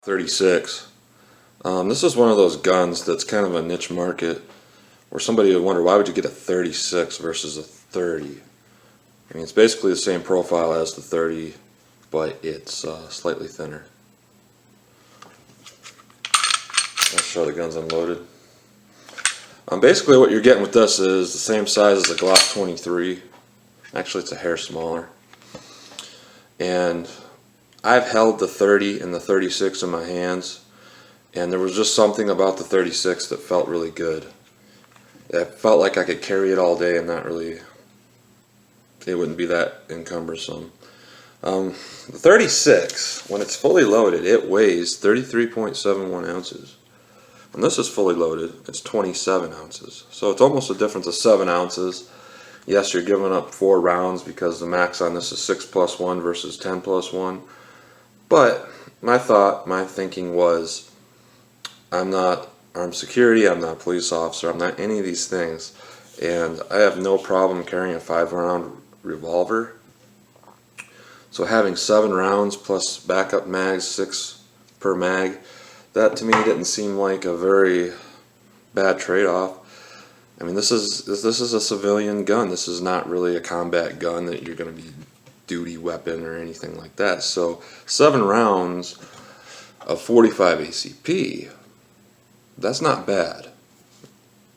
36. This is one of those guns that's kind of a niche market where somebody would wonder, why would you get a 36 versus a 30? I mean, it's basically the same profile as the 30, but it's slightly thinner. I'll show the guns unloaded. Basically what you're getting with this is the same size as the Glock 23. Actually, it's a hair smaller. And I've held the 30 and the 36 in my hands, and there was just something about the 36 that felt really good. It felt like I could carry it all day and not really, it wouldn't be that encumbersome. The 36, when it's fully loaded, it weighs 33.71 ounces. When this is fully loaded, it's 27 ounces. So it's almost a difference of 7 ounces. Yes, you're giving up 4 rounds because the max on this is 6+1 versus 10+1. But my thinking was, I'm not armed security, I'm not a police officer, I'm not any of these things. And I have no problem carrying a 5-round revolver. So having 7 rounds plus backup mags, 6 per mag, that to me didn't seem like a very bad trade-off. I mean, this is a civilian gun. This is not really a combat gun that you're going to be duty weapon or anything like that. So 7 rounds of 45 ACP, that's not bad.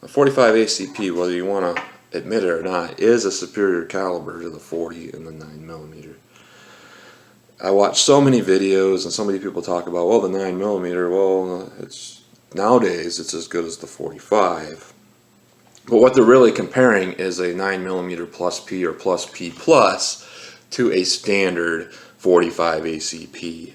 A 45 ACP, whether you want to admit it or not, is a superior caliber to the 40 and the 9mm. I watch so many videos and so many people talk about, well, the 9mm, well, nowadays it's as good as the 45. But what they're really comparing is a 9mm plus P or plus P plus to a standard 45 ACP.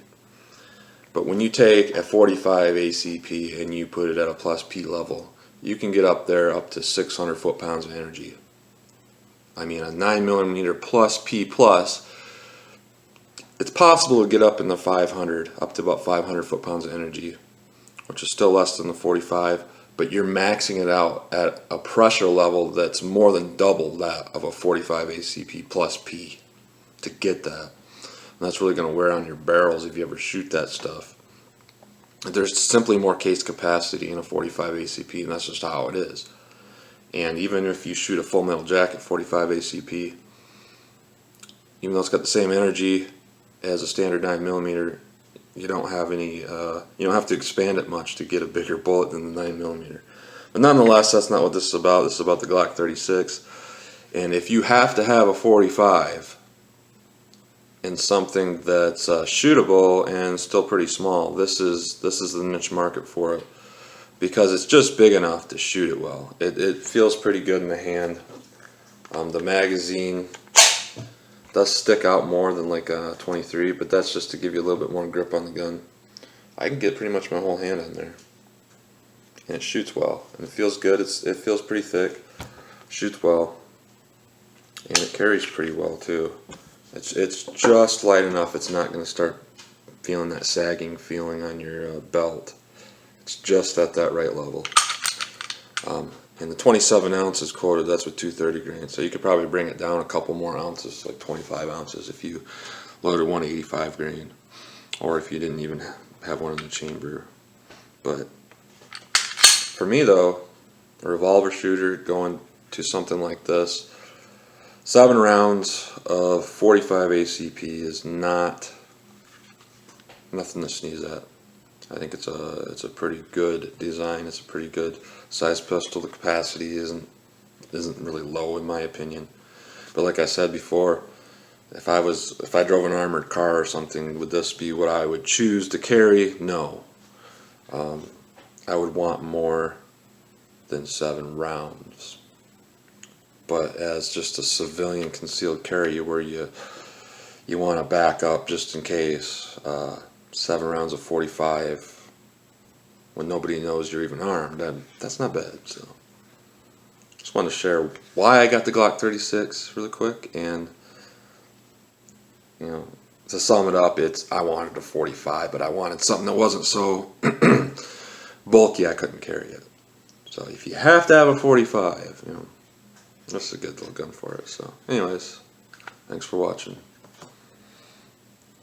But when you take a 45 ACP and you put it at a plus P level, you can get up there up to 600 foot-pounds of energy. I mean, a 9mm plus P plus, it's possible to get up in the 500, up to about 500 foot-pounds of energy, which is still less than the 45. But you're maxing it out at a pressure level that's more than double that of a 45 ACP plus P to get that. And that's really going to wear on your barrels if you ever shoot that stuff. There's simply more case capacity in a 45 ACP, and that's just how it is. And even if you shoot a full metal jacket 45 ACP, even though it's got the same energy as a standard 9mm, you don't have any, you don't have to expand it much to get a bigger bullet than the 9mm. But nonetheless, that's not what this is about. This is about the Glock 36. And if you have to have a 45 in something that's shootable and still pretty small, this is the niche market for it, because it's just big enough to shoot it well. It feels pretty good in the hand. The magazine does stick out more than like a 23, but that's just to give you a little bit more grip on the gun. I can get pretty much my whole hand in there, and it shoots well, and it feels good. It feels pretty thick, shoots well, and it carries pretty well too. It's just light enough. It's not going to start feeling that sagging feeling on your belt. It's just at that right level. And the 27 ounces quoted, that's with 230 grain. So you could probably bring it down a couple more ounces, like 25 ounces if you loaded 185 grain. Or if you didn't even have one in the chamber. But for me though, a revolver shooter going to something like this, 7 rounds of 45 ACP is nothing to sneeze at. I think it's a pretty good design. It's a pretty good size pistol. The capacity isn't really low in my opinion. But like I said before, if I drove an armored car or something, would this be what I would choose to carry? No. I would want more than 7 rounds. But as just a civilian concealed carry where you want to back up just in case, 7 rounds of 45 when nobody knows you're even armed, that's not bad. So just wanted to share why I got the Glock 36 really quick, and to sum it up, I wanted a 45, but I wanted something that wasn't so bulky I couldn't carry it. So if you have to have a 45, that's a good little gun for it. So anyways, thanks for watching.